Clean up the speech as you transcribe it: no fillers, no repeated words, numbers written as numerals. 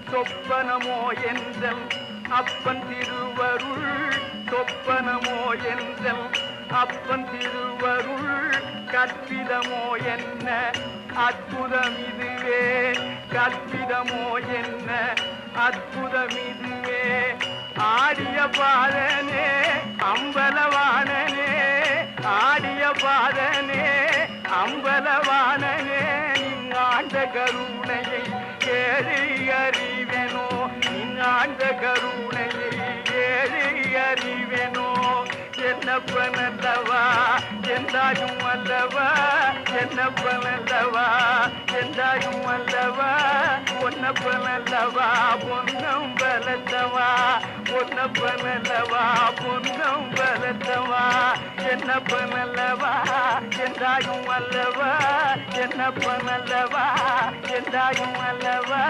சொப்பனமோ என்றல் அப்பன் திருவருள் சொப்பனமோ என்றல் அப்பன் திருவருள் கற்பிதமோ என்ன அற்புதம் இதுவே கற்பிதமோ என்ன அற்புதம் இதுவே ஆடிய பாதனே அம்பலவாணனே ஆடிய பாதனே அம்பலவாணனே ஆண்ட கருணையை ஏழை அறிவெனோ ஆண்ட கருணையை ஏழை அறிவெனோ என்னப்பனல்லவா என்றாயும் அல்லவா என்னப்பனல்லவா என்றாயும் அல்லவா பொன்னப்பனல்லவா பொன்னம் பலத்தவா பொன்னப்பனல்லவா பொன்னம் பலத்தவா என்னப்பனல்லவா என்றாயும் அல்லவா என்னப்பனல்லவா என்றாயும் அல்லவா